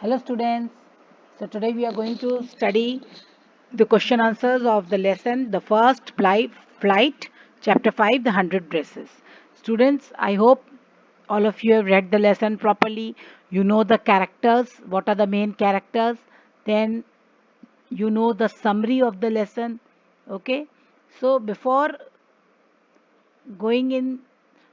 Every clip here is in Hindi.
Hello students. So today we are going to study the question answers of the lesson, the first flight, chapter 5, the 100 braces. Students, I hope all of you have read the lesson properly. You know the characters, what are the main characters, then you know the summary of the lesson. Okay. So before going in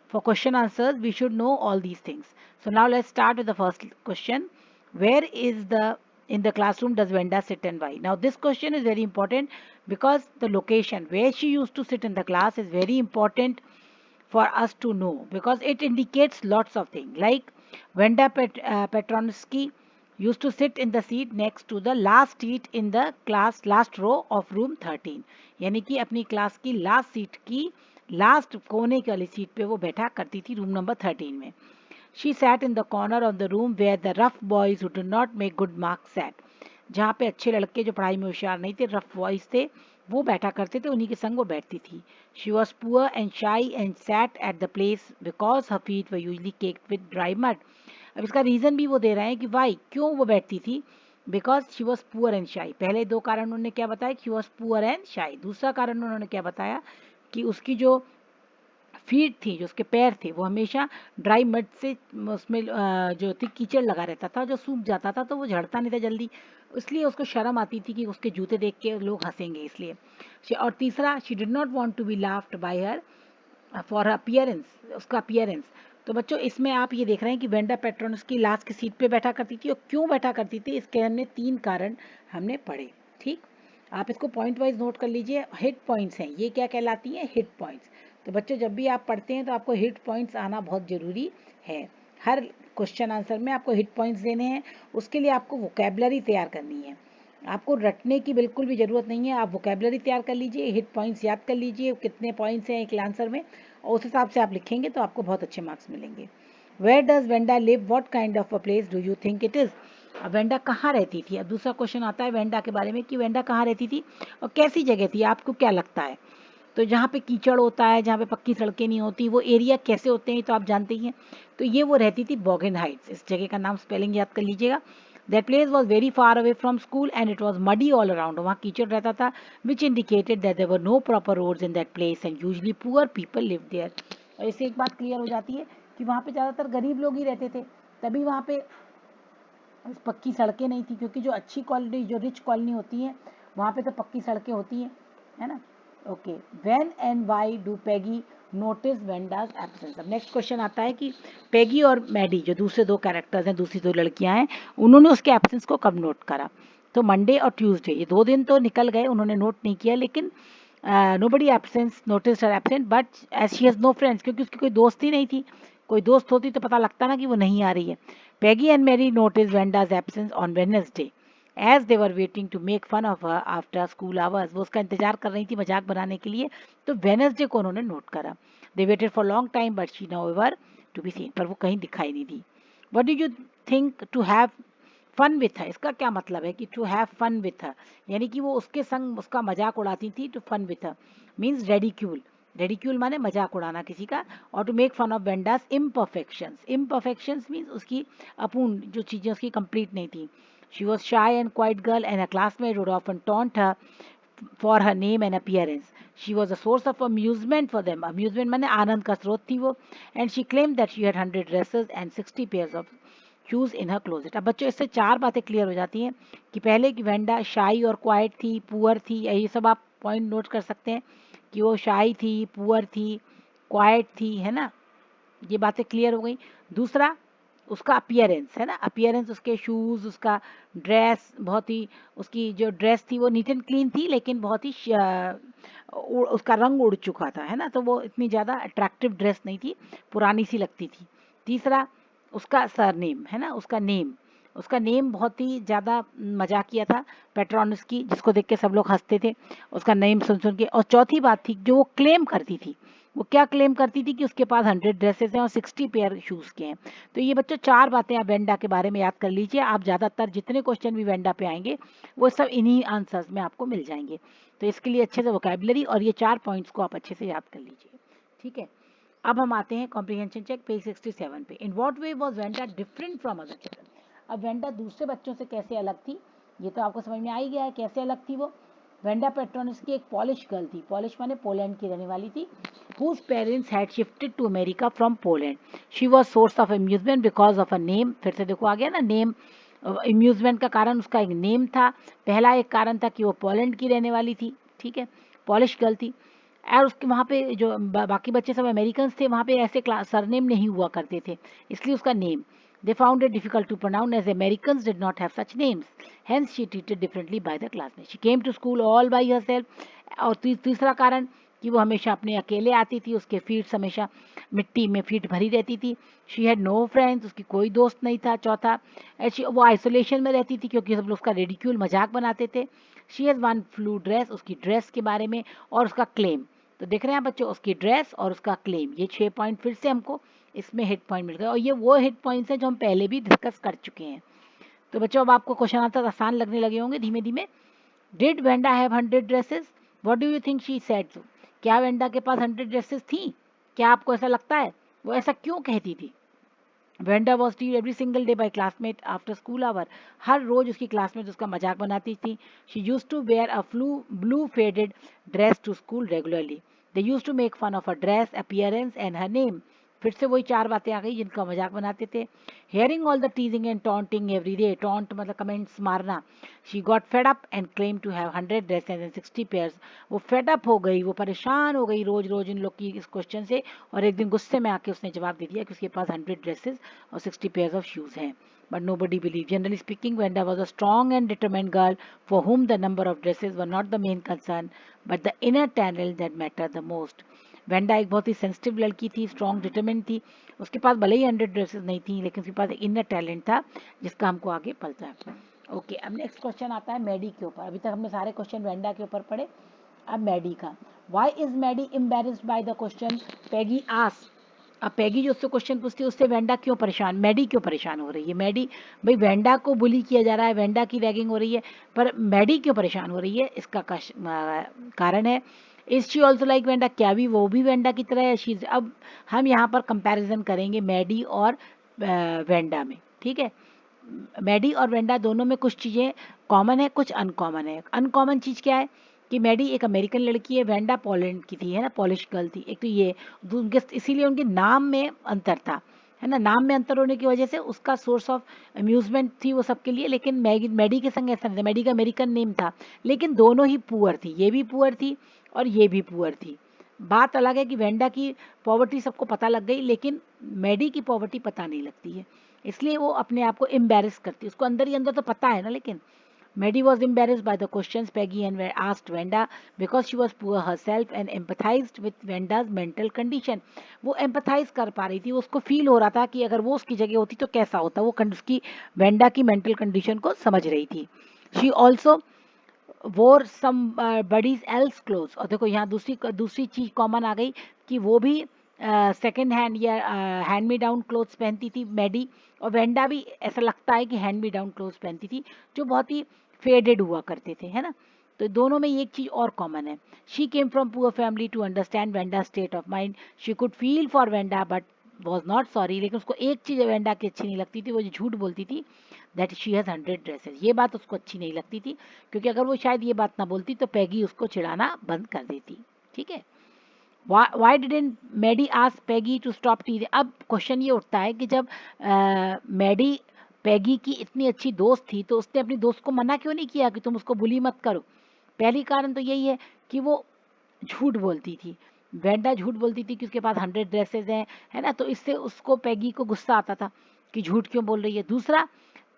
for question answers, we should know all these things. So now let's start with the first question. Where is the in the classroom does Venda sit and why? Now this question is very important because the location where she used to sit in the class is very important for us to know because it indicates lots of things. Like Petronsky used to sit in the seat next to the last seat in the class last row of room 13, यानी कि अपनी क्लास की लास्ट सीट की लास्ट कोने की वाली सीट पे वो बैठा करती थी रूम नंबर 13 में. She sat in the corner of the room where the rough boys who did not make good marks sat. जहाँ पे अच्छे लड़के जो पढ़ाई में होशियार नहीं थे, रफ बॉयज थे, वो बैठा करते थे, उन्हीं के संग वो बैठती थी. She was poor and shy and sat at the place because her feet were usually caked with dry mud. अब इसका रीज़न भी वो दे रहे हैं कि वाई क्यों वो बैठती थी. Because she was poor and शाई. पहले दो कारण उन्होंने क्या बताया कि वॉज पुअर एंड शाई. दूसरा कारण उन्होंने क्या बताया कि उसकी जो फीट थी, जो उसके पैर थे, वो हमेशा ड्राई मड से उसमें जो थी कीचड़ लगा रहता था, जो सूख जाता था तो वो झड़ता नहीं था जल्दी, इसलिए उसको शर्म आती थी कि उसके जूते देख के लोग हंसेंगे इसलिए. और तीसरा, she did not want to be laughed by her for appearance, उसका अपीयरेंस. तो बच्चों इसमें आप ये देख रहे हैं कि वेंडा पेट्रोनस की लास्ट की सीट पे बैठा करती थी. और क्यों बैठा करती थी, इसके हमने 3 कारण हमने पढ़े. ठीक, आप इसको पॉइंट वाइज नोट कर लीजिए. हिट पॉइंट्स हैं ये, क्या कहलाती हैं, हिट पॉइंट्स. तो बच्चों जब भी आप पढ़ते हैं तो आपको हिट पॉइंट्स आना बहुत ज़रूरी है. हर क्वेश्चन आंसर में आपको हिट पॉइंट्स देने हैं. उसके लिए आपको वोकेबलरी तैयार करनी है. आपको रटने की बिल्कुल भी ज़रूरत नहीं है. आप वोकेबलरी तैयार कर लीजिए, हिट पॉइंट्स याद कर लीजिए कितने पॉइंट्स हैं एक आंसर में, और उस हिसाब से आप लिखेंगे तो आपको बहुत अच्छे मार्क्स मिलेंगे. Where does Wanda live, what kind of a place do you think it is. अब वेंडा कहाँ रहती थी. अब दूसरा क्वेश्चन आता है वेंडा के बारे में कि वेंडा कहाँ रहती थी और कैसी जगह थी, आपको क्या लगता है. तो जहाँ पे कीचड़ होता है, जहाँ पे पक्की सड़कें नहीं होती, वो एरिया कैसे होते हैं तो आप जानते ही हैं. तो ये वो रहती थी बॉगन हाइट्स. इस जगह का नाम स्पेलिंग याद कर लीजिएगा. That place was very far away from school and it was muddy all around. वहाँ कीचड़ रहता था, which indicated that there were no proper roads in that place and usually poor people live there. और इससे एक बात क्लियर हो जाती है कि वहाँ पे ज़्यादातर गरीब लोग ही रहते थे, तभी वहाँ पे पक्की सड़कें नहीं थी. क्योंकि जो अच्छी कॉलोनी, जो रिच कॉलोनी होती है, वहाँ पे तो पक्की सड़कें होती हैं, है ना. Okay, when and why do Peggy notice Wanda's absence. अब नेक्स्ट क्वेश्चन आता है कि पैगी और मैडी जो दूसरे दो कैरेक्टर्स हैं, दूसरी दो लड़कियां हैं, उन्होंने उसके एब्सेंस को कब नोट करा. तो मंडे और ट्यूसडे, ये 2 दिन तो निकल गए, उन्होंने नोट नहीं किया. लेकिन nobody absence notice her absent but as she has no friends. क्योंकि उसकी कोई दोस्त ही नहीं थी. कोई दोस्त होती तो पता लगता ना कि वो नहीं आ रही है. Peggy and Mary noticed Venda's absence on Wednesday as they were waiting to make fun of her after school hours. वो उसका इंतजार कर रही थी मजाक बनाने के लिए, तो वेनसडे को उन्होंने नोट करा. They waited for long time but she never to be seen. पर वो कहीं दिखाई नहीं दी. What do you think to have fun with her? इसका क्या मतलब है कि to have fun with her, यानी कि वो उसके संग उसका मजाक उड़ाती थी. To fun with her means ridicule. Ridicule माने मजाक उड़ाना किसी का. और to make fun of Wanda's imperfections. Imperfections means उसकी अपूर्ण जो चीज़ें उसकी कंप्लीट नहीं थी. She was shy and quiet girl and a classmate would often taunt her for her name and appearance. She was a source of amusement for them. Amusement माने आनंद का स्रोत थी वो. And she claim that she had 100 dresses and 60 pairs of shoes in her closet. अब बच्चों इससे 4 बातें क्लियर हो जाती हैं कि पहले कि वेंडा शाई और क्वाइट थी, पुअर थी. ये सब आप पॉइंट नोट कर सकते हैं कि वो शाई थी, पुअर थी, क्वाइट थी, है ना. ये बातें क्लियर हो गई. दूसरा, उसका अपीयरेंस, है ना. अपीयरेंस, उसके शूज़, उसका ड्रेस, बहुत ही उसकी जो ड्रेस थी वो नीट एंड क्लीन थी, लेकिन बहुत ही उसका रंग उड़ चुका था, है ना. तो वो इतनी ज़्यादा अट्रैक्टिव ड्रेस नहीं थी, पुरानी सी लगती थी. तीसरा, उसका सरनेम, है ना, उसका नेम. उसका नेम बहुत ही ज़्यादा मजाकिया था, पेट्रोनस की, जिसको देख के सब लोग हंसते थे उसका नेम सुन सुन के. और चौथी बात थी जो वो क्लेम करती थी. वो क्या क्लेम करती थी कि उसके पास 100 ड्रेसेस हैं और 60 पेयर शूज़ के हैं. तो ये बच्चों 4 बातें आप वेंडा के बारे में याद कर लीजिए. आप ज़्यादातर जितने क्वेश्चन भी वेंडा पे आएंगे वो सब इन्हीं आंसर्स में आपको मिल जाएंगे. तो इसके लिए अच्छे से वोकेबलरी और ये 4 पॉइंट्स को आप अच्छे से याद कर लीजिए. ठीक है, अब हम आते हैं कॉम्प्रिहेंशन चेक पेज 67 पे. In what way was Wanda different from other children. अब वेंडा दूसरे बच्चों से कैसे अलग थी, ये तो आपको समझ में आ ही गया है कैसे अलग थी वो। वेंडा पेट्रोनिस्की एक पॉलिश गर्ल थी, पॉलिश माने पोलैंड की रहने वाली थी, whose parents had shifted to America from Poland. She was source of amusement because of a name. फिर से देखो आ गया ना नेम, अम्यूजमेंट का कारण उसका एक नेम था। पहला एक कारण था कि वो पोलैंड की रहने वाली थी, ठीक है, पॉलिश गर्ल थी। और उसके वहाँ पे जो बाकी बच्चे सब अमेरिकन थे, वहाँ पे ऐसे सरनेम नहीं हुआ करते थे, इसलिए उसका name. They found it difficult to pronounce as Americans did not have such names. Hence, she treated differently by the classmates. She came to school all by herself. और तीसरा कारण कि वो हमेशा अपने अकेले आती थी, उसके फीट्स हमेशा मिट्टी में फीट भरी रहती थी। शी हैड नो फ्रेंड्स, उसकी कोई दोस्त नहीं था। चौथा, वो आइसोलेशन में रहती थी क्योंकि सब लोग उसका रेडिक्यूल मजाक बनाते थे। She has one flu dress, उसकी ड्रेस के बारे में और उसका क्लेम। तो देख रहे हैं बच्चों, उसकी ड्रेस और उसका क्लेम, ये 6 पॉइंट फिर से हमको इसमें हिट पॉइंट मिल गए, और ये वो हिट पॉइंट्स हैं जो हम पहले भी डिस्कस कर चुके हैं। तो बच्चों अब आपको क्वेश्चन आंसर आसान लगने लगे होंगे धीमे धीमे। Did Wanda have 100 dresses? What do you think she said so? क्या वेंडा के पास 100 ड्रेसेस थी? क्या आपको ऐसा लगता है? वो ऐसा क्यों कहती थी? Wanda was tease every single day by classmate after school hour. हर रोज उसकी क्लासमेट उसका मजाक बनाती थी। She use to wear a blue faded dress to school regularly. They use to make fun of a dress appearance and her name. फिर से वही 4 बातें आ गई जिनका मजाक बनाते थे। Hearing all the teasing and taunting every day, taunt मतलब कमेंट्स मारना। She got fed up and claim to have 100 dresses and 60 pairs. वो फेड अप हो गई, वो परेशान हो गई रोज रोज इन लोग की इस क्वेश्चन से, और एक दिन गुस्से में आके उसने जवाब दे दिया कि उसके पास 100 ड्रेसेस और 60 pairs of shoes हैं। But nobody believed. Generally speaking, Venda was a strong and determined girl for whom the number of dresses were not the main concern, but the inner talent that mattered the most. Wanda एक बहुत ही सेंसिटिव लड़की थी, स्ट्रॉन्ग डिटरमिन थी। उसके पास भले ही 100 ड्रेसेस नहीं थी, लेकिन उसके पास एक इनर टैलेंट था जिसका हमको आगे पता है। ओके, अब नेक्स्ट क्वेश्चन आता है मैडी के ऊपर। अभी तक हमने सारे क्वेश्चन वेंडा के ऊपर पढ़े, अब मैडी का। Why is Maddie embarrassed by the question Peggy asked? अब पैगी जो उससे क्वेश्चन पूछती है, उससे वेंडा क्यों परेशान, मैडी क्यों परेशान हो रही है? मैडी, भाई वेंडा को बुली किया जा रहा है, वेंडा की रैगिंग हो रही है, पर मैडी क्यों परेशान हो रही है? इसका कारण है, is she also like Wanda? क्या भी वो भी वेंडा की तरह है? शी, अब हम यहाँ पर कंपैरिजन करेंगे मैडी और वेंडा में, ठीक है। मैडी और वेंडा दोनों में कुछ चीज़ें कॉमन है, कुछ अनकॉमन है। अनकॉमन चीज़ क्या है कि मैडी एक अमेरिकन लड़की है, वेंडा पोलैंड की थी, है ना, पॉलिश गर्ल थी। एक तो ये उनके, इसीलिए उनके नाम में अंतर था, है ना। नाम में अंतर होने की वजह से उसका सोर्स ऑफ अम्यूजमेंट थी वो सबके लिए, लेकिन मैडी के संग ऐसा नहीं था। मैडी का अमेरिकन नेम था, लेकिन दोनों ही पुअर थी, ये भी पुअर थी और ये भी पुअर थी। बात अलग है कि वेंडा की पॉवर्टी सबको पता लग गई, लेकिन मैडी की पॉवर्टी पता नहीं लगती है, इसलिए वो अपने आप को एम्बेरस करती है। उसको अंदर ही अंदर तो पता है ना, लेकिन Maddie was embarrassed by the questions Peggy and asked Venda because she was poor herself and empathized with Venda's mental condition. वो empathize कर पा रही थी, उसको feel हो रहा था कि अगर वो उसकी जगह होती तो कैसा होता, वो उसकी वेंडा की mental condition को समझ रही थी। She also wore somebody else clothes, और देखो यहाँ दूसरी चीज कॉमन आ गई कि वो भी सेकेंड हैंड या हैंड मी डाउन क्लोथ्स पहनती थी मैडी, और वेंडा भी ऐसा लगता है कि हैंड मी डाउन क्लोथ्स पहनती थी जो बहुत ही फेडेड हुआ करते थे, है ना। तो दोनों में एक चीज और कॉमन है। She came from poor family to understand Wanda state of mind. She could feel for Wanda but was not sorry. लेकिन उसको एक चीज वेंडा की अच्छी नहीं लगती थी, वो जो झूठ बोलती थी, दैट शी हैज़ 100 ड्रेसेस। ये बात उसको अच्छी नहीं लगती थी, क्योंकि अगर वो शायद ये बात ना बोलती तो पैगी उसको चिढ़ाना बंद कर देती, ठीक है। Why didn't Maddie ask Peggy to stop teasing? अब क्वेश्चन ये उठता है कि जब मैडी पैगी की इतनी अच्छी दोस्त थी तो उसने अपनी दोस्त को मना क्यों नहीं किया कि तुम उसको बुली मत करो? पहली कारण तो यही है कि वो झूठ बोलती थी, वेंडा झूठ बोलती थी कि उसके पास 100 ड्रेसेस हैं, है ना, तो इससे उसको पैगी को गुस्सा आता था कि झूठ क्यों बोल रही है। दूसरा,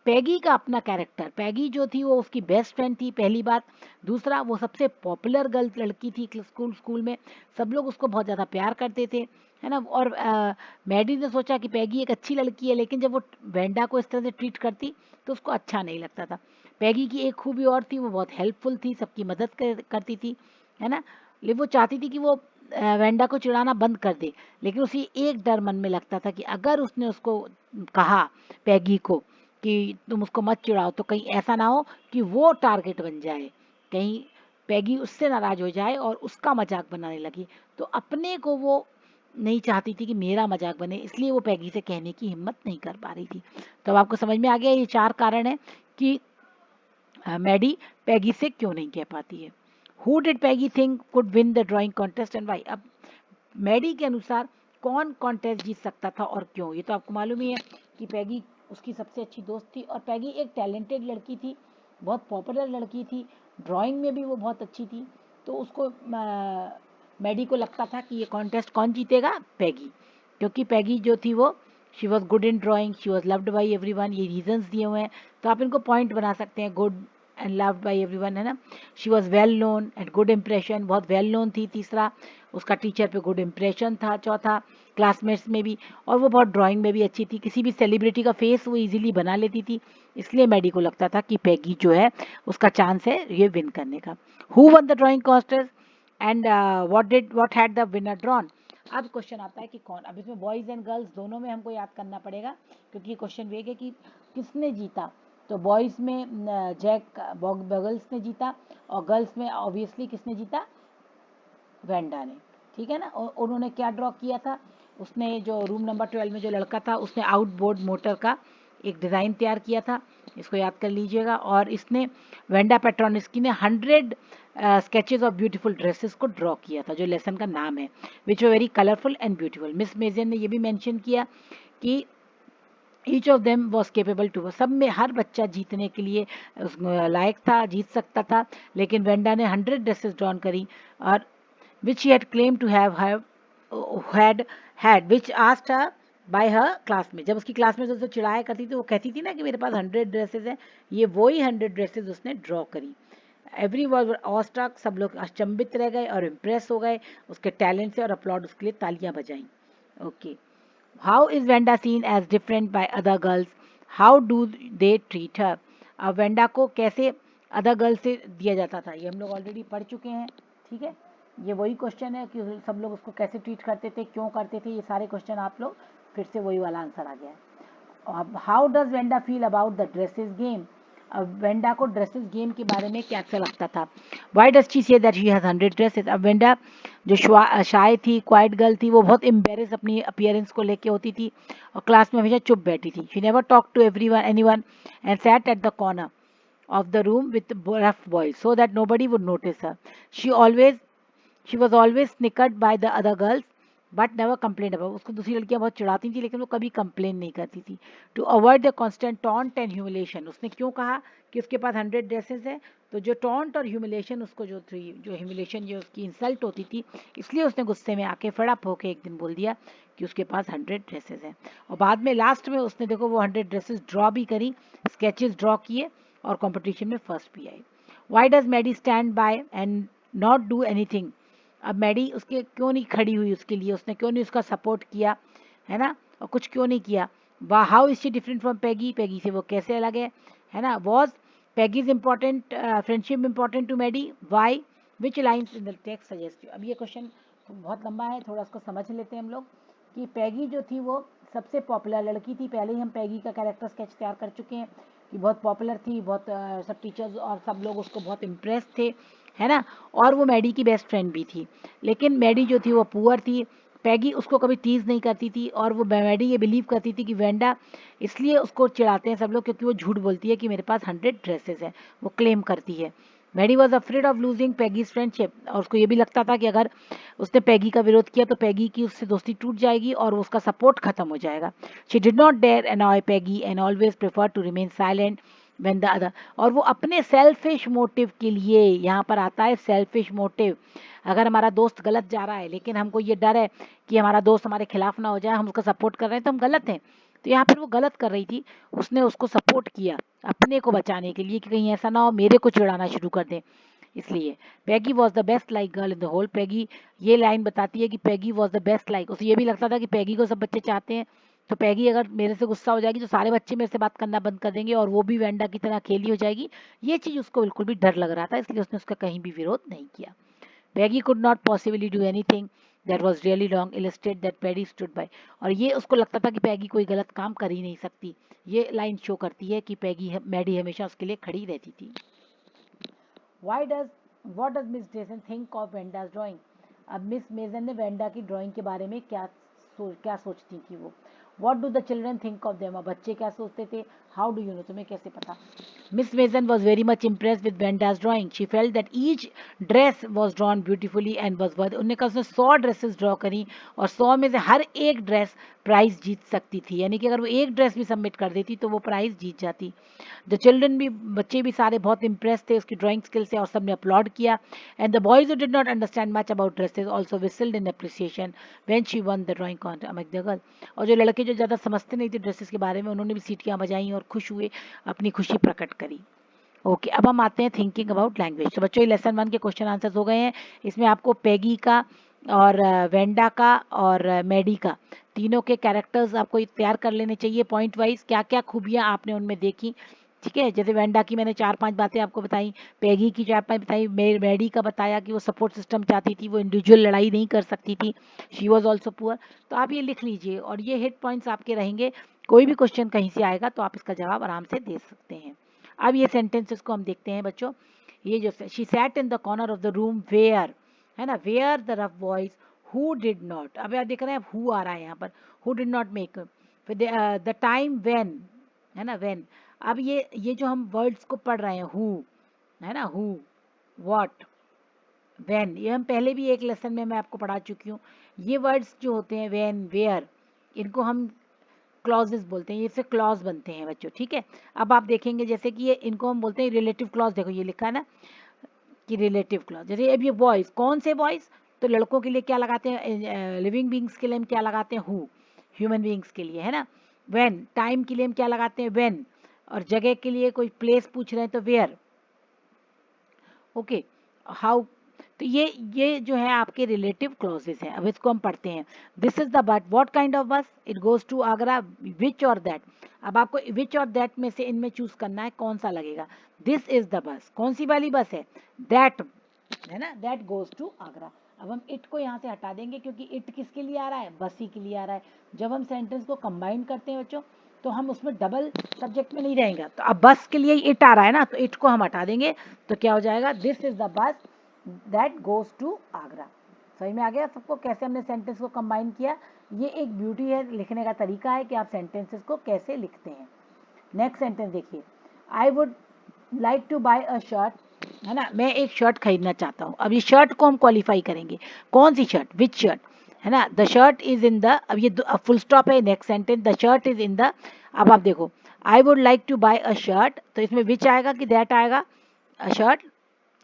पैगी का अपना कैरेक्टर, पैगी जो थी वो उसकी बेस्ट फ्रेंड थी, पहली बात। दूसरा, वो सबसे पॉपुलर गर्ल लड़की थी स्कूल में, सब लोग उसको बहुत ज़्यादा प्यार करते थे, है ना। और मैडी ने सोचा कि पैगी एक अच्छी लड़की है, लेकिन जब वो वेंडा को इस तरह से ट्रीट करती तो उसको अच्छा नहीं लगता था। पैगी की एक खूबी और थी, वो बहुत हेल्पफुल थी, सबकी मदद करती थी, है ना। लेकिन वो चाहती थी कि वो वेंडा को चिढ़ाना बंद कर दे, लेकिन उसी एक डर मन में लगता था कि अगर उसने उसको कहा, पैगी को, कि तुम उसको मत चिढ़ाओ, तो कहीं ऐसा ना हो कि वो टारगेट बन जाए, कहीं पैगी उससे नाराज हो जाए और उसका मजाक बनाने लगी, तो अपने को वो नहीं चाहती थी कि मेरा मजाक बने, इसलिए वो पैगी से कहने की हिम्मत नहीं कर पा रही थी। तो अब आपको समझ में आ गया ये 4 कारण है कि मैडी पैगी से क्यों नहीं कह पाती है। Who did Peggy think could win the drawing contest and why? अब मैडी के अनुसार कौन कॉन्टेस्ट जीत सकता था और क्यों? ये तो आपको मालूम ही है कि पैगी उसकी सबसे अच्छी दोस्त थी और पैगी एक टैलेंटेड लड़की थी, बहुत पॉपुलर लड़की थी, ड्राइंग में भी वो बहुत अच्छी थी। तो उसको मैडी को लगता था कि ये कॉन्टेस्ट कौन जीतेगा? पैगी, क्योंकि पैगी जो थी वो she was good in drawing, she was loved by everyone. ये रीजंस दिए हुए हैं, तो आप इनको पॉइंट बना सकते हैं, good and loved by everyone, है ना। She was well known and good impression, बहुत वेल नोन थी। तीसरा, उसका टीचर पे गुड इम्प्रेशन था। चौथा, क्लासमेट्स में भी, और वो बहुत ड्राइंग में भी अच्छी थी। किसी भी सेलिब्रिटी का फेस वो इजीली बना लेती थी, इसलिए मैडी को लगता था कि पैगी जो है उसका चांस है ये विन करने का। Who one the drawing contest and what had the winner drawn? अब क्वेश्चन आता है कि कौन। अब इसमें बॉयज एंड गर्ल्स दोनों में हमको याद करना पड़ेगा, क्योंकि क्वेश्चन वेग है कि किसने जीता। तो बॉयज में जैक बगल्स ने जीता, और गर्ल्स में ऑब्वियसली किसने जीता? वेंडा ने। ठीक है ना। और उन्होंने क्या ड्रॉ किया था? उसने जो रूम नंबर 12 में जो लड़का था, उसने आउटबोर्ड मोटर का एक डिज़ाइन तैयार किया था, इसको याद कर लीजिएगा। और इसने वेंडा पेट्रोनिस्की ने 100 स्केचेस ऑफ ब्यूटीफुल ड्रेसेस को ड्रॉ किया था, जो लेसन का नाम है, which were very colourful and beautiful. Miss Mason ने ये भी मेंशन किया कि each of them was capable to, सब में हर बच्चा जीतने के लिए लायक था, जीत सकता था। लेकिन वेंडा ने 100 ड्रेसेस ड्रॉन करी, और which she had claimed to had which asked her by her classmate। जब उसकी क्लासमेट उससे चिढ़ाया करती थी, वो कहती थी ना कि मेरे पास 100 ड्रेसेस हैं, ये वही 100 ड्रेसेस उसने ड्रॉ करी। एवरी वॉज ऑस्ट्रक, सब लोग अचंभित रह गए और इम्प्रेस हो गए उसके टैलेंट से, और अपलॉड उसके लिए तालियां बजाई। Okay, how is Wanda seen as different by other girls? How do they treat her? अब वेंडा को कैसे अदर गर्ल्स से दिया जाता था, ये हम लोग ऑलरेडी पढ़ चुके हैं। ठीक है, ये वही क्वेश्चन है कि सब लोग उसको कैसे ट्रीट करते थे, क्यों करते थे, ये सारे क्वेश्चन आप लोग फिर से वही वाला आंसर आ गया है। अब how does Wanda feel about the dresses game? अब वेंडा को ड्रेसेस गेम के बारे में क्या अच्छा लगता था? Why does she say that she has 100 dresses? अब वेंडा जो शाय थी, क्वाइट गर्ल थी, वो बहुत एम्बेरस अपनी अपीयरेंस को लेके होती थी, और क्लास में हमेशा चुप बैठी थी। She never talk to anyone and sat at the corner of the room with rough boys so that nobody would notice her. She always she was always snickered by the other girls but never complained about। उसको दूसरी लड़कियां बहुत चिढ़ाती थी, लेकिन वो कभी कंप्लेन नहीं करती थी। To avoid the constant taunt and humiliation, उसने क्यों कहा कि उसके पास 100 ड्रेसेस है? तो जो टॉन्ट और ह्यूमिलेशन उसको जो थी, जो ह्यूमिलेशन जो उसकी इंसल्ट होती थी, इसलिए उसने गुस्से में आके फड़प होके एक दिन बोल दिया कि उसके पास 100 ड्रेसेस हैं। और बाद में लास्ट में उसने देखो वो 100 ड्रेसेस ड्रॉ भी करी, स्केचेस ड्रॉ किए, और कंपटीशन में फर्स्ट भी आई। Why does Maddie stand by and not do anything? अब मैडी उसके क्यों नहीं खड़ी हुई उसके लिए, उसने क्यों नहीं उसका सपोर्ट किया, है ना, और कुछ क्यों नहीं किया? How is she different from Peggy? Peggy से वो कैसे अलग है ना। Was Peggy's important friendship important to Maddie? Why? Which lines in the text suggest you? अब ये क्वेश्चन बहुत लंबा है, थोड़ा उसको समझ लेते हैं हम लोग। कि पैगी जो थी वो सबसे पॉपुलर लड़की थी, पहले ही हम पैगी का कैरेक्टर स्केच तैयार कर चुके हैं कि बहुत पॉपुलर थी, बहुत सब टीचर्स और सब लोग उसको बहुत इम्प्रेस थे, है ना। और वो मैडी की बेस्ट फ्रेंड भी थी। लेकिन मैडी जो थी वो पुअर थी, पैगी उसको कभी टीज नहीं करती थी, और वो मैडी ये बिलीव करती थी कि वेंडा इसलिए उसको चिढ़ाते हैं सब लोग क्योंकि वो झूठ बोलती है कि मेरे पास 100 ड्रेसेस है, वो क्लेम करती है। Maddie was afraid of losing Peggy's friendship, और उसको ये भी लगता था कि अगर उसने पैगी का विरोध किया तो पैगी की उससे दोस्ती टूट जाएगी और उसका सपोर्ट खत्म हो जाएगा। She did not dare annoy Peggy and always prefer to remain silent when the other। और वो अपने सेल्फिश मोटिव के लिए, यहाँ पर आता है सेल्फिश मोटिव। अगर हमारा दोस्त गलत जा रहा है, लेकिन हमको ये डर है कि हमारा दोस्त हमारे खिलाफ ना हो जाए, हम उसका सपोर्ट कर रहे हैं तो हम गलत हैं, तो यहाँ पर वो गलत कर रही थी, उसने उसको सपोर्ट किया अपने को बचाने के लिए कि कहीं ऐसा ना हो मेरे को चिढ़ाना शुरू कर दें। इसलिए Peggy was the best like girl in the whole. Peggy, ये लाइन बताती है कि Peggy was the best like, उसे ये भी लगता था कि पैगी को सब बच्चे चाहते हैं, तो पैगी अगर मेरे से गुस्सा हो जाएगी तो सारे बच्चे मेरे से बात करना बंद कर देंगे और वो भी वेंडा की तरह अकेली हो जाएगी। ये चीज़ उसको बिल्कुल भी डर लग रहा था, इसलिए उसने उसका कहीं भी विरोध नहीं किया। Peggy could not possibly do anything that was really wrong, illustrate that Peggy stood by. और ये उसको लगता था कि पैगी कोई गलत काम कर ही नहीं सकती। ये लाइन शो करती है कि मैडी हमेशा उसके लिए खड़ी रहती थी। Why does what does Miss Jason think of Venda's drawing? अब मिस मेजन ने वेंडा की ड्राइंग के बारे में क्या सोचती थी वो। What do the children think of them, बच्चे क्या सोचते थे। हाउ डू यू नो, तुम्हें कैसे पता। Miss Mason was very much impress with Wanda's drawing, she felt that each dress was drawn beautifully and was worth, उन्होंने कहा उसने 100 ड्रेसेस ड्रॉ करी और 100 में से हर एक ड्रेस प्राइज जीत सकती थी, यानी कि अगर वो एक ड्रेस भी सबमिट कर देती तो वो प्राइज जीत जाती। द चिल्ड्रन भी, बच्चे भी सारे बहुत इम्प्रेस थे उसकी ड्राइंग स्किल से और सबने अपलॉड किया। And the boys who did not understand much about dresses also whistled in appreciation when she won the drawing contest among the girl, और जो लड़के जो ज़्यादा समझते नहीं थे ड्रेसेस के बारे में उन्होंने भी सीटियाँ बजाई और खुश हुए, अपनी खुशी प्रकट करी। ओके अब हम आते हैं थिंकिंग अबाउट लैंग्वेज। तो बच्चों ये लेसन 1 के क्वेश्चन आंसर्स हो गए हैं। इसमें आपको पैगी का और वेंडा का और मैडी का तीनों के कैरेक्टर्स आपको तैयार कर लेने चाहिए पॉइंट वाइज, क्या क्या खूबियाँ आपने उनमें देखी। ठीक है, जैसे वेंडा की मैंने 4-5 बातें आपको बताई, पैगी की 4-5 बताई, मैडी का बताया कि वो सपोर्ट सिस्टम चाहती थी, वो इंडिविजुअल लड़ाई नहीं कर सकती थी, शी वॉज ऑल्सो पुअर। तो आप ये लिख लीजिए और ये हिट पॉइंट्स आपके रहेंगे, कोई भी क्वेश्चन कहीं से आएगा तो आप इसका जवाब आराम से दे सकते हैं। अब ये सेंटेंसेस को हम देखते हैं बच्चों। ये जो she sat in the corner of the room where, है ना, where the rough boys who did not, अब आप देख रहे हैं हु आ रहा है यहाँ पर, हु डिड नॉट मेक, फिर द टाइम व्हेन, है ना, व्हेन। अब ये जो हम वर्ड्स को पढ़ रहे हैं हु, है ना, हु, व्हाट, व्हेन, ये हम पहले भी एक लेसन में मैं आपको पढ़ा चुकी हूँ। ये वर्ड्स जो होते हैं व्हेन, वेयर, इनको हम क्लॉजेस बोलते हैं, ये से क्लॉज बनते हैं बच्चों। ठीक है, अब आप देखेंगे जैसे कि ये इनको हम बोलते हैं रिलेटिव क्लॉज, देखो ये लिखा है ना कि रिलेटिव क्लॉज। जैसे अब ये बॉयज, कौन से बॉयज, तो लड़कों के लिए क्या लगाते हैं, लिविंग बींग्स के लिए हम क्या लगाते हैं हु, ह्यूमन बींग्स के लिए, है ना। व्हेन, टाइम के लिए हम क्या लगाते हैं व्हेन, और जगह के लिए कोई प्लेस पूछ रहे हैं तो वेयर। ओके, हाउ, तो ये जो है आपके रिलेटिव क्लॉजेस हैं। अब इसको हम पढ़ते हैं। This is the but, what kind of बस, इट गोज टू आगरा, विच और दैट, अब आपको विच और दैट में से इनमें चूज करना है कौन सा लगेगा। दिस इज द बस, कौन सी वाली बस है, दैट, है ना, दैट गोज टू आगरा। अब हम इट को यहाँ से हटा देंगे क्योंकि इट किसके लिए आ रहा है, बस ही के लिए आ रहा है। जब हम सेंटेंस को कंबाइन करते हैं बच्चों तो हम उसमें डबल सब्जेक्ट में नहीं रहेंगे, तो अब बस के लिए इट आ रहा है ना, तो इट को हम हटा देंगे, तो क्या हो जाएगा, this is the bus that goes to Agra. समझ में आ गया सबको कैसे हमने सेंटेंस को कंबाइन किया। ये एक ब्यूटी है, लिखने का तरीका है कि आप सेंटेंसेस को कैसे लिखते हैं। नेक्स्ट सेंटेंस देखिए, I would like to buy a shirt, है ना, मैं एक शर्ट खरीदना चाहता हूँ। अब ये शर्ट को हम क्वालिफाई करेंगे, कौन सी शर्ट, विच शर्ट, है ना, the shirt is in the, अब ये फुल स्टॉप है, next sentence the shirt is in the. अब आप देखो I would like to buy a shirt, तो इसमें विच आएगा कि दैट आएगा, अ शर्ट,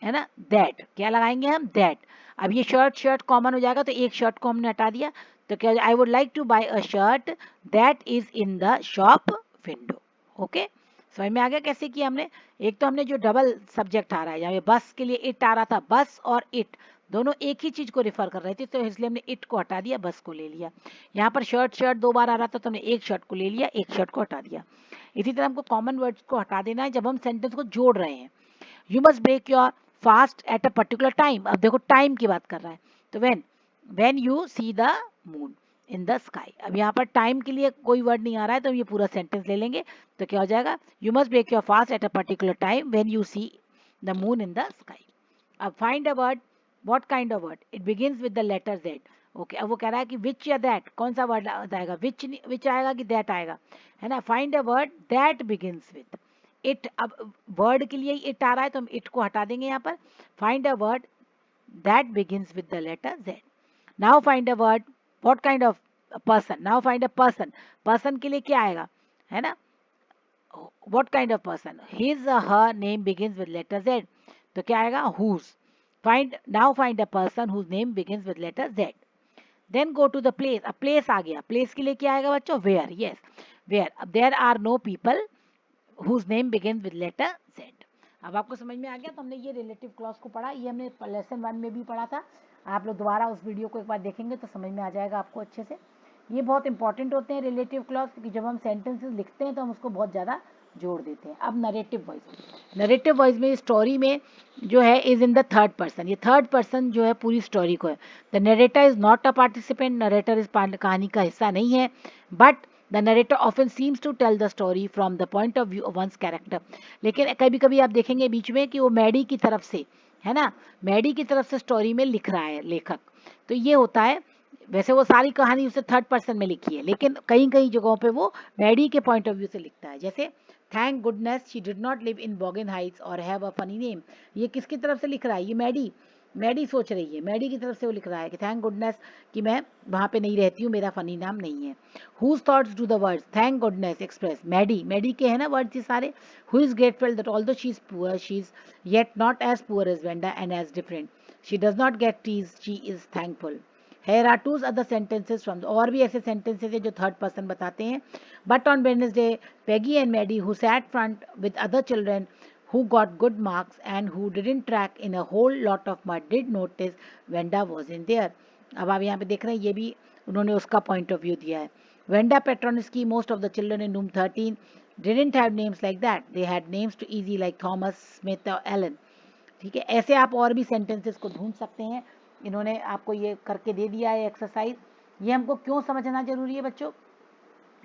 है ना, दैट, क्या लगाएंगे हम, दैट। अब ये शर्ट शर्ट कॉमन हो जाएगा तो एक शर्ट को हमने हटा दिया, तो क्या, I would like to buy a shirt that is in the shop window. Okay, समझ में आ गया कैसे किया हमने। एक तो हमने जो डबल सब्जेक्ट आ रहा है, जहाँ बस के लिए इट आ रहा था, बस और इट दोनों एक ही चीज को रिफर कर रहे थे, तो इसलिए हमने इट को हटा दिया, बस को ले लिया। यहाँ पर शर्ट शर्ट 2 बार आ रहा था तो हमने एक शर्ट को ले लिया, एक शर्ट को हटा दिया। इसी तरह हमको कॉमन वर्ड्स को हटा देना है जब हम सेंटेंस को जोड़ रहे हैं। You must break your fast at a particular time, अब देखो टाइम की बात कर रहा है, तो when you see the moon in the sky. अब यहाँ पर टाइम के लिए कोई वर्ड नहीं आ रहा है तो हम ये पूरा सेंटेंस ले लेंगे, तो क्या हो जाएगा, you must break your fast at a particular time when you see the moon in the sky. अब find a word, what kind of word, it begins with the letter Z. Okay, अब वो कह रहा है कि विच या दैट, कौन सा वर्ड आएगा, विच आएगा कि दैट आएगा, है ना। Find a word that begins with it, अब वर्ड के लिए इट आ रहा है तो हम इट को हटा देंगे यहाँ पर। Find a word that begins with the letter Z. Now find a word, what kind of person, now find a person, person के लिए क्या आएगा, है ना, what kind of person, his or her name begins with letter z, तो क्या आएगा, whose। find a person whose name begins with letter z। then go to the place, अब place आ गया, place के लिए क्या आएगा बच्चों, where, yes, where, अब there are no people whose name begins with letter z। अब आपको समझ में आ गया, तो हमने ये रिलेटिव क्लॉज को पढ़ा, ये हमने लेसन 1 में भी पढ़ा था। आप लोग दोबारा उस वीडियो को एक बार देखेंगे तो समझ में आ जाएगा आपको अच्छे से। ये बहुत इंपॉर्टेंट होते हैं रिलेटिव क्लॉज, क्योंकि जब हम सेंटेंसेस लिखते हैं तो हम उसको बहुत ज़्यादा जोड़ देते हैं। अब नरेटिव वॉइस, नरेटिव वॉइस में स्टोरी में जो है is in the third person, ये थर्ड पर्सन जो है पूरी स्टोरी को है। The narrator is not a participant, narrator इस कहानी का हिस्सा नहीं है, but the narrator often seems to tell the story from the point of view of one's character. लेकिन कभी कभी आप देखेंगे बीच में कि वो मैडी की तरफ से, है ना, मैडी की तरफ से स्टोरी में लिख रहा है लेखक। तो ये होता है, वैसे वो सारी कहानी उसने थर्ड पर्सन में लिखी है, लेकिन कई कई जगहों पे वो मैडी के पॉइंट ऑफ व्यू से लिखता है। जैसे thank goodness she did not live in Boggins Heights और हैव अ फनी नेम, ये किसकी तरफ से लिख रहा है, ये मैडी, मैडी सोच रही है, मैडी की तरफ से वो लिख रहा है कि थैंक गुडनेस कि मैं वहाँ पे नहीं रहती हूँ, मेरा फनी नाम नहीं है। Whose thoughts do the words thank goodness express, Maddie, Maddie के है ना वर्ड्स ये सारे। Who is grateful that although she is poor she is yet not as poor as Wanda and as different, she does not get tease she is thankful. Here are two other sentences from, और भी ऐसे sentences हैं जो थर्ड पर्सन बताते हैं। But on Wednesday, Peggy and Maddie, who sat front with other children who got good marks and who didn't track in a whole lot of mud, did notice Wenda wasn't there. अब आप यहाँ पे देख रहे हैं, ये भी उन्होंने उसका पॉइंट ऑफ व्यू दिया है। Wenda Petronsky, most of the children in room 13 didn't have names like that. They had names too easy like Thomas, Smith or Ellen. ठीक है, ऐसे आप और भी सेंटेंसेस को ढूंढ सकते हैं। इन्होंने आपको ये करके दे दिया है एक्सरसाइज। ये हमको क्यों समझना जरूरी है बच्चों,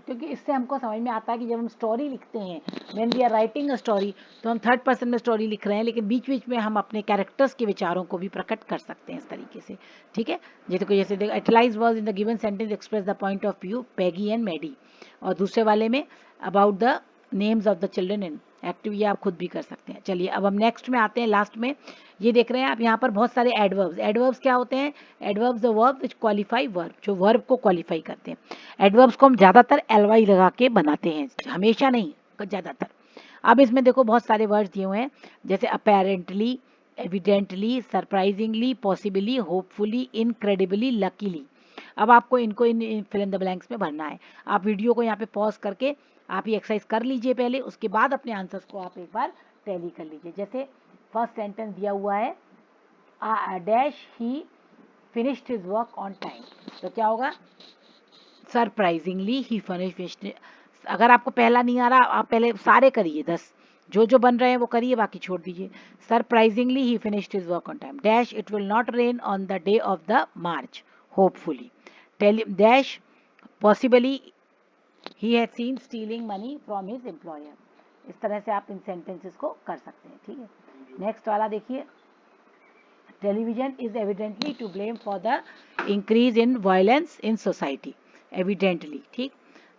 क्योंकि इससे हमको समझ में आता है कि जब हम स्टोरी लिखते हैं, when we are writing a story, तो हम थर्ड पर्सन में स्टोरी लिख रहे हैं, लेकिन बीच बीच में हम अपने कैरेक्टर्स के विचारों को भी प्रकट कर सकते हैं इस तरीके से। ठीक है, जैसे देखो italicised word in the given sentence express the point of view Peggy and Maddie, और दूसरे वाले में about the names of the children in active, ये आप खुद भी कर सकते हैं। चलिए अब हम नेक्स्ट में आते हैं, लास्ट में ये देख रहे हैं आप यहाँ पर बहुत सारे एडवर्ब्स। एडवर्ब्स क्या होते हैं, adverbs the verb which qualify verb, जो वर्ब को क्वालिफाई करते हैं। एडवर्ब्स को हम ज़्यादातर एलवाई लगा के बनाते हैं, हमेशा नहीं, ज़्यादातर। अब इसमें देखो बहुत सारे वर्ड्स दिए हुए हैं, जैसे apparently, evidently, surprisingly, possibly, hopefully, incredibly, luckily. अब आपको इनको इन फिल इन द ब्लैंक्स में भरना है। आप वीडियो को यहाँ पे पॉज करके आप ये एक्सरसाइज कर लीजिए पहले, उसके बाद अपने आंसर्स को आप एक बार टैली कर लीजिए। जैसे फर्स्ट सेंटेंस दिया हुआ है, dash he finished his work on time, तो क्या होगा, सरप्राइजिंगली ही फिनिश्ड। अगर आपको पहला नहीं आ रहा, आप पहले सारे करिए, 10 जो जो बन रहे हैं वो करिए, बाकी छोड़ दीजिए। Surprisingly he finished his work on time. Dash it will not rain on the day of the March, hopefully. Dash possibly he had seen stealing money from his employer. इस तरह से आप इन सेंटेंसेस को कर सकते हैं। ठीक है, नेक्स्ट वाला देखिए, television is evidently to blame for the increase in violence in society, evidently, ठीक।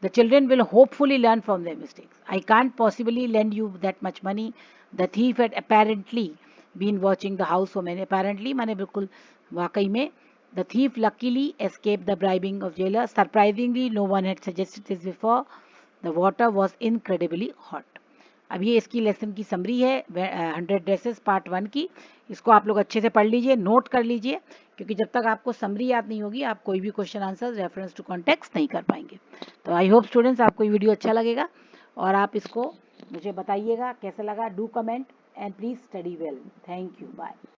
The children will hopefully learn from their mistakes. I can't possibly lend you that much money. The thief had apparently been watching the house for many, apparently माने बिल्कुल वाकई में। The thief luckily escaped the bribing of jailer. Surprisingly, no one had suggested this before. The water was incredibly hot. अब ये इसकी लेसन की समरी है 100 ड्रेसेस पार्ट 1 की। इसको आप लोग अच्छे से पढ़ लीजिए, नोट कर लीजिए, क्योंकि जब तक आपको समरी याद नहीं होगी आप कोई भी question answer reference to context नहीं कर पाएंगे। तो आई होप स्टूडेंट्स आपको ये वीडियो अच्छा लगेगा और आप इसको मुझे बताइएगा कैसा लगा। Do comment and please study well. Thank you, bye.